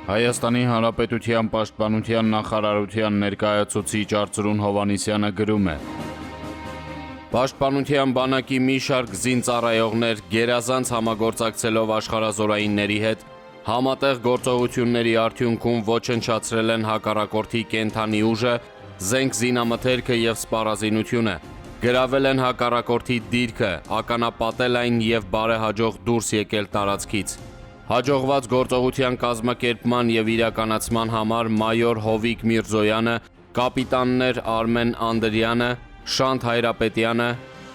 Հայաստանի Հանրապետության Պաշտպանության նախարարության ներկայացուցիչ Արծրուն Հովհաննիսյանը գրում է. Պաշտպանության բանակի մի շարք զինծառայողներ գերազանց համագործակցելով աշխարհազորայինների հետ համատեղ գործողությունների արդյունքում ոչնչացրել են հակառակորդի կենդանի ուժը, զենք զինամթերքը և սպառազինությունը, գրավել են հակառակորդի դիրքը, ականապատել այն և բարեհաջող դուրս եկել տարածքից։ Հաջողված գործողության կազմակերպման և իրականացման համար մայոր Հովիկ Միրզոյանը, կապիտաններ Արմեն Անդրյանը, Շանթ Հայրապետյանը,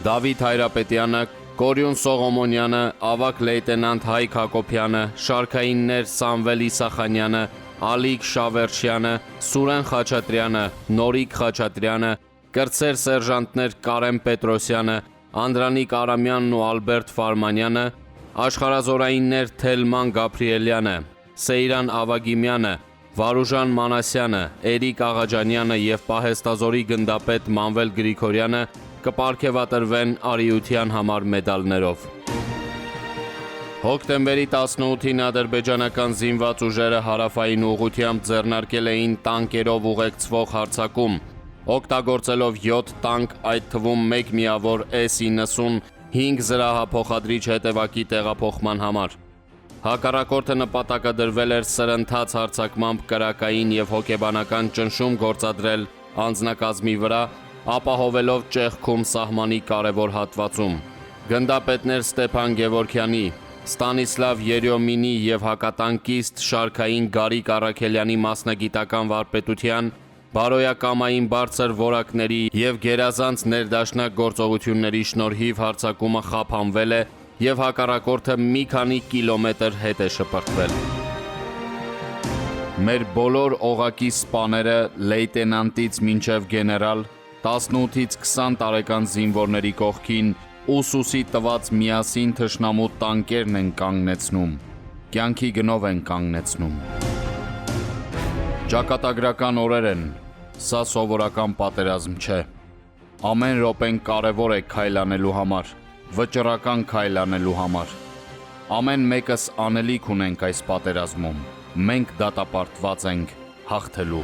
Դավիթ Հայրապետյանը, Կորյուն Սողոմոնյանը, ավագ լեյտենանտ Հայկ Հակոբյանը, շարքայիններ Սամվել Իսախանյանը, Ալիկ Շավերչյանը, Սուրեն Խաչատրյանը, Նորիկ Խաչատրյանը, կրտսեր սերժանտներ Կարեն Պետրոսյանը, Անդրանիկ Արամյանն ու Ալբերտ Ֆարմանյանը, աշխարհազորայիններ Թելման Գաբրիելյանը, Սեյրան Ավագիմյանը, Վարուժան Մանասյանը, Էրիկ Աղաջանյանը և պահեստազորի գնդապետ Մանվել Գրիգորյանը կպարգևատրվեն արիության համար մեդալներով։ Հոկտեմբերի 18-ին ադրբեջանական զինված ուժերը հարավային ուղղությամբ ձեռնարկել էին տանկերով ուղեկցվող հարձակում, օգտագործելով 7 տանկ, այդ թվում 1 միավոր S-90 5 զրահափոխադրիչ հետևակի տեղափոխման համար։ Հակառակորդը նպատակադրվել էր սրընթաց հարձակմամբ կրակային և հոգեբանական ճնշում գործադրել անձնակազմի վրա, ապահովելով ճեղքում սահմանի կարևոր հատվածում։ Գնդապետներ Ստեփան Գևորգյանի, Ստանիսլավ Երյոմինի և հակատանկիստ շարքային Գարիկ Առաքելյանի մասնագիտական վարպետության, բարոյակամային բարձր որակների և գերազանց ներդաշնակ գործողությունների շնորհիվ հարձակումը խափանվել է և հակառակորդը մի քանի կիլոմետր հետ է շպրտվել։ Մեր բոլոր օղակի սպաները լեյտենանտից մինչև գեներալ, 18-ից 20 տարեկան զինվորների կողքին ուսուսի տված միասին թշնամու տանկերն են կանգնեցնում, կյանքի գնով են կանգնեցնում։ Ճակատագրական օրեր են, սա սովորական պատերազմ չէ։ Ամեն րոպեն կարևոր է քայլ անելու համար, վճռական քայլ անելու համար։ Ամեն մեկս անելիք ունենք այս պատերազմում, մենք դատապարտված ենք հաղթելու։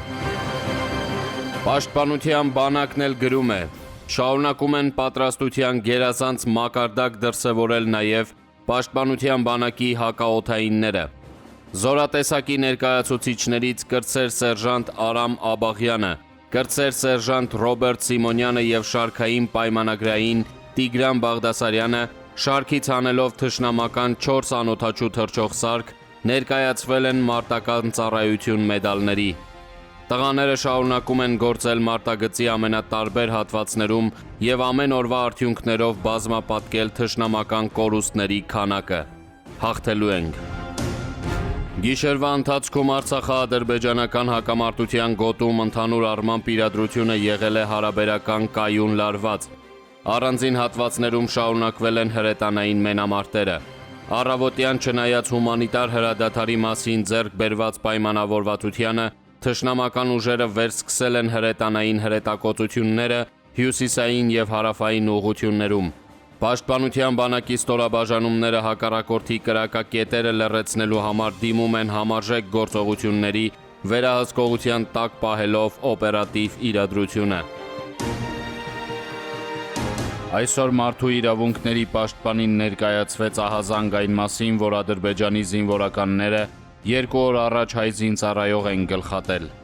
Պաշտպանության բանակն էլ գրում է. շարունակում են պատրաստության գերազանց մակարդակ դրսևորել նաև Պաշտպանության բանակի հակաօդայինները։ Զորատեսակի ներկայացուցիչներից կրտսեր սերժանտ Արամ Աբաղյանը, կրտսեր սերժանտ Ռոբերտ Սիմոնյանը և շարքային պայմանագրային Տիգրան Բաղդասարյանը, շարքից հանելով թշնամական 4 անօդաչու թռչող սարք, ներկայացվել են մարտական ծառայություն մեդալների։ Տղաները շարունակում են գործել մարտագծի ամենատարբեր հատվածներում և ամեն օրվա արդյունքներով բազմապատկել թշնամական կորուստների քանակը։ Հաղթելու ենք։ Գիշերվա ընթացքում Արցախա-ադրբեջանական հակամարտության գոտում ընդհանուր առմամբ իրադրությունը եղել է հարաբերական կայուն լարված։ Առանձին հատվածներում շարունակվել են հրետանային մենամարտերը։ Առավոտյան չնայած հումանիտար հրադադարի մասին ձեռք բերված պայմանավորվածությանը, թշնամական ուժերը վերսկսել են հրետանային հրետակոծությունները հյուսիսային և հարավային ուղղություններում։ Պաշտպանության բանակի ստորաբաժանումները հակառակորդի կրակակետերը լռեցնելու համար դիմում են համարժեք գործողությունների, վերահսկողության տակ պահելով օպերատիվ իրադրությունը։ Այսօր մարդու իրավունքների պաշտպանին ներկայացվեց ահազանգ այն մասին, որ Ադրբեջանի զինվորականները 2 օր առաջ հայ զինծառայող են գլխատել։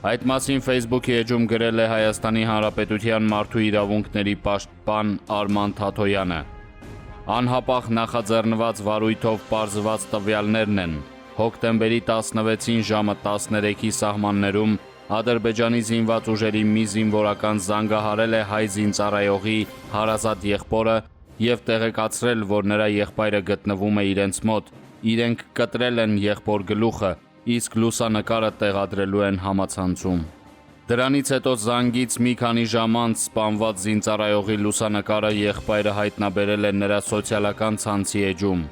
Այդ մասին Facebook-ի էջում գրել է Հայաստանի Հանրապետության մարդու իրավունքների պաշտպան Արման Թաթոյանը։ Անհապաղ նախաձեռնված վարույթով պարզված տվյալներն են։ Հոկտեմբերի 16-ին ժամը 13-ի սահմաններում Ադրբեջանի զինված ուժերի մի զինվորական զանգահարել է հայ զինծառայողի հարազատ եղբորը և տեղեկացրել, որ նրա եղբայրը գտնվում է իրենց մոտ, իրենք կտրել են եղբոր գլուխը, իսկ լուսանկարը տեղադրելու են համացանցում։ Դրանից հետո զանգից մի քանի ժամ անց սպանված զինծառայողի լուսանկարը եղբայրը հայտնաբերել է նրա սոցիալական ցանցի էջում։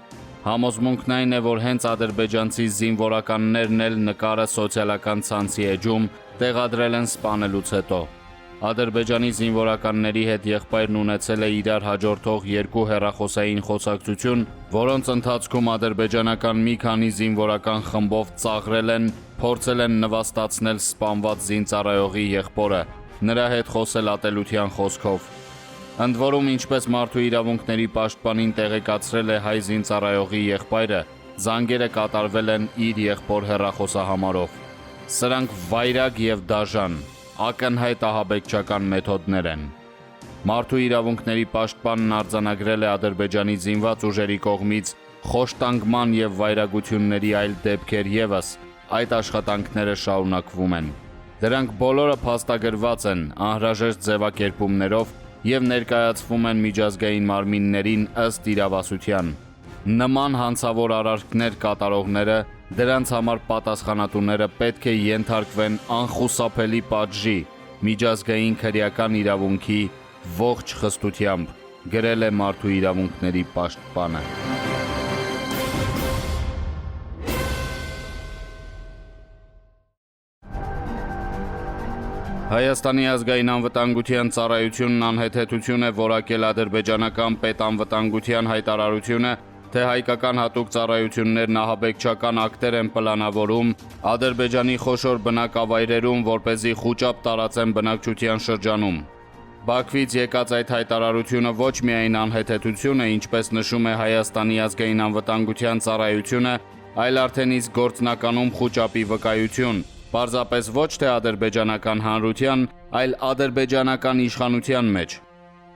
Համոզմունքն այն է, որ հենց ադրբեջանցի զինվորականներն էլ նկարը սոցիալական ցանցի էջում տեղադրել են սպանելուց հետո։ Ադրբեջանի զինվորականների հետ եղբայրն ունեցել է իրար հաջորդող երկու հեռախոսային խոսակցություն, որոնց ընթացքում ադրբեջանական մի քանի զինվորական խմբով ծաղրել են, փորձել են նվաստացնել սպանված զինծառայողի եղբորը, նրա հետ խոսել ատելության խոսքով։ Ընդ որում, ինչպես մարդու իրավունքների պաշտպանին տեղեկացրել է հայ զինծառայողի եղբայրը, զանգերը կատարվել են իր եղբոր հեռախոսահամարով։ Սրանք վայրագ եւ դաժան, ակնհայտ ահաբեկչական մեթոդներ են։ Մարդու իրավունքների պաշտպանն արձանագրել է Ադրբեջանի զինված ուժերի կողմից խոշտանգման եւ վայրագությունների այլ դեպքեր եւս, այդ աշխատանքները շարունակվում են։ Դրանք բոլորը փաստագրված են անհրաժեշտ ձևակերպումներով եւ ներկայացվում են միջազգային մարմիններին ըստ իրավասության։ Նման հանցավոր արարքներ կատարողները, դրանց համար պատասխանատուները պետք է ենթարկվեն անխուսափելի պատժի, միջազգային քրեական իրավունքի ողջ խստությամբ, գրել է մարդու իրավունքների պաշտպանը։ Հայաստանի ազգային անվտանգության ծառայությունն անհեթեթություն է որակել ադրբեջանական պետանվտանգության հայտարարությունը, թե հայկական հատուկ ծառայություններն ահաբեկչական ակտեր են պլանավորում Ադրբեջանի խոշոր բնակավայրերում, որպեսզի խուճապ տարածեն բնակչության շրջանում։ Բաքվից եկած այդ հայտարարությունը ոչ միայն անհեթեթություն է, ինչպես նշում է Հայաստանի ազգային անվտանգության ծառայությունը, այլ արդեն իսկ գործնականում խուճապի վկայություն, պարզապես ոչ թե ադրբեջանական հանրության, այլ ադրբեջանական իշխանության մեջ։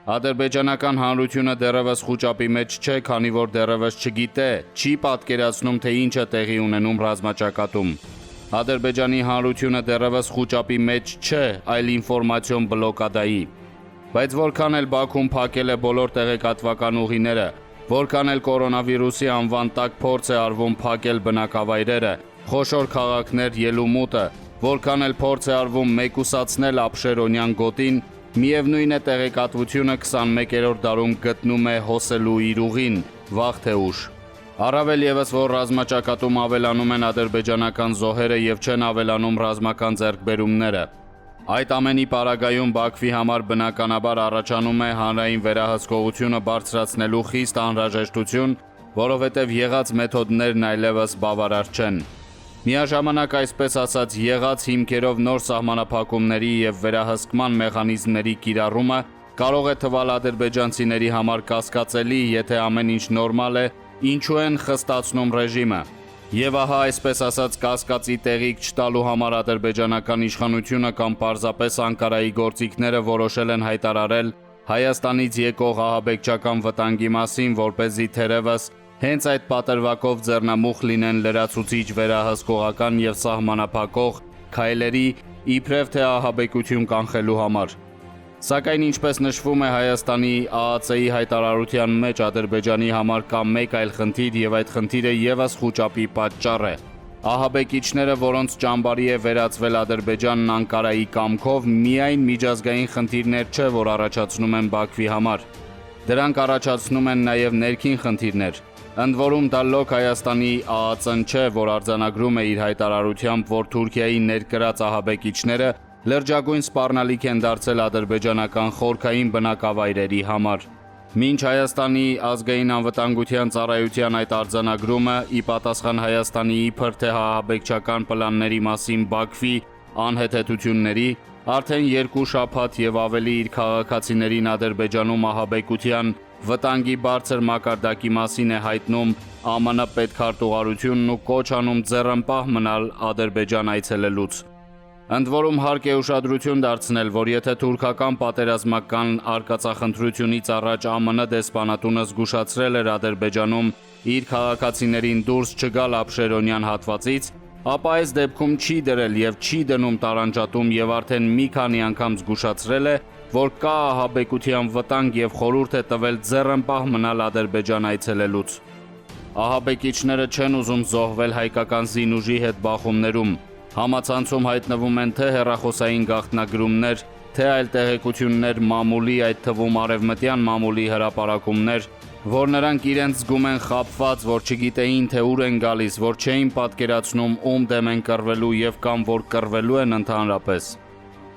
Ադրբեջանական հանրությունը դեռևս խուճապի մեջ չէ, քանի որ դեռևս չգիտե, չի պատկերացնում, թե ինչ է տեղի ունենում ռազմաճակատում։ Ադրբեջանի հանրությունը դեռևս խուճապի մեջ չէ, այլ ինֆորմացիոն բլոկադայի։ Բայց որքան էլ Բաքուն փակել է բոլոր տեղեկատվական ուղիները, որքան էլ կորոնավիրուսի անվան տակ փորձ է արվում փակել բնակավայրերը, խոշոր քաղաքներ ելումուտը, որքան էլ փորձ է արվում մեկուսացնել ապշերոնյան գոտին, միևնույն է տեղեկատվությունը 21-րդ դարում գտնում է հոսելու իր ուղին, վաղ թե ուշ։ Առավել ևս, որ ռազմաճակատում ավելանում են ադրբեջանական զոհերը եւ չեն ավելանում ռազմական ձեռքբերումները։ Այդ ամենի պարագայում Բաքվի համար բնականաբար առաջանում է հանրային վերահսկողությունը բարձրացնելու խիստ անհրաժեշտություն, որովհետև եղած մեթոդներն այլևս բավարար չեն։ Միաժամանակ, այսպես ասած, եղած հիմքերով նոր սահմանափակումների եւ վերահսկման մեխանիզմների կիրառումը կարող է թվալ ադրբեջանցիների համար կասկածելի, եթե ամեն ինչ նորմալ է, ինչու են խստացնում ռեժիմը։ Եվ ահա, այսպես ասած, կասկածի տեղիք չտալու համար ադրբեջանական իշխանությունը կամ պարզապես Անկարայի գործիքները որոշել են հայտարարել Հայաստանից եկող ահաբեկչական վտանգի մասին, որպեսզի թերևս հենց այդ պատրվակով ձեռնամուխ լինեն լրացուցիչ վերահսկողական եւ սահմանափակող քայլերի իբրև թե ահաբեկություն կանխելու համար։ Սակայն ինչպես նշվում է Հայաստանի ԱԱՑ-ի հայտարարության մեջ, Ադրբեջանի համար կա մեկ այլ խնդիր եւ այդ խնդիրը եւս խուճապի պատճառ է։ Ահաբեկիչները, որոնց ճամբարի է վերածվել Ադրբեջանն Անկարայի կամքով, միայն միջազգային խնդիրներ չէ, որ առաջացնում են Բաքվի համար։ Դրանք առաջացնում են նաեւ ներքին խնդիրներ։ Ընդ որում դա լոկ Հայաստանի ԱԱՑ-ն չէ, որ արձանագրում է իր հայտարարությամբ, որ Թուրքիայի ներկրած ահաբեկիչները լրջագույն սպառնալիք են դարձել ադրբեջանական խորքային բնակավայրերի համար։ Մինչ Հայաստանի ազգային անվտանգության ծառայության այդ արձանագրումը ի պատասխան Հայաստանի իբր թե ահաբեկչական պլանների մասին Բաքվի անհեթեթությունների, արդեն 2 շաբաթ եւ ավելի իր քաղաքացիներին Ադրբեջանում ահաբեկության վտանգի բարձր մակարդակի մասին է հայտնում ԱՄՆ պետքարտուղարությունն ու կոչ անում ձեռնպահ մնալ Ադրբեջան այցելելուց։ Ընդ որում հարկ է ուշադրություն դարձնել, որ եթե թուրքական պատերազմական արկածախնդրությունից առաջ ԱՄՆ դեսպանատունը զգուշացրել էր Ադրբեջանում իր քաղաքացիներին դուրս չգալ ապշերոնյան հատվածից, ապա այս դեպքում չի դրել եւ չի դնում տարանջատում եւ արդեն մի քանի անգամ զգուշացրել է, որ կա ահաբեկության վտանգ եւ խորհուրդ է տվել ձեռնպահ մնալ Ադրբեջան այցելելուց։ Ահաբեկիչները չեն ուզում զոհվել հայկական զինուժի հետ բախումներում։ Համացանցում հայտնվում են թե հեռախոսային գաղտնագրումներ, թե այլ տեղեկություններ մամուլի, այդ թվում արևմտյան մամուլի հրապարակումներ, որ նրանք իրենց զգում են խաբված, որ չգիտեին թե ուր են գալիս, որ չէին պատկերացնում ում դեմ են կռվելու եւ կամ որ կռվելու են ընդհանրապես։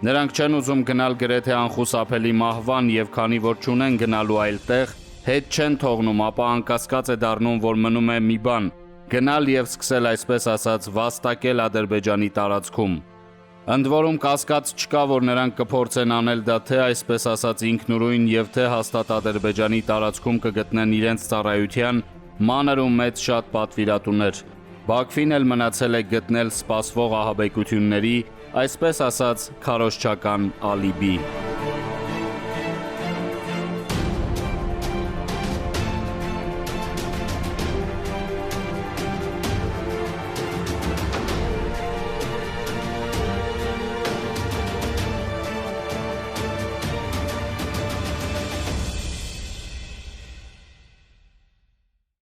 Նրանք չեն ուզում գնալ գրեթե անխուսափելի մահվան եւ քանի որ չունեն գնալու այլ տեղ, հետ չեն թողնում, ապա անկասկած է դառնում, որ մնում է մի բան՝ գնալ եւ սկսել այսպես ասած վաստակել Ադրբեջանի տարածքում։ Ընդ որում կասկած չկա, որ նրանք կփորձեն անել դա թե այսպես ասած ինքնուրույն եւ թե հաստատ Ադրբեջանի տարածքում կգտնեն իրենց ծառայության մանր ու մեծ շատ պատվիրատուներ։ Բաքվին էլ մնացել է գտնել սպասվող ահաբեկությունների, այսպես ասած, քարոզչական ալիբի։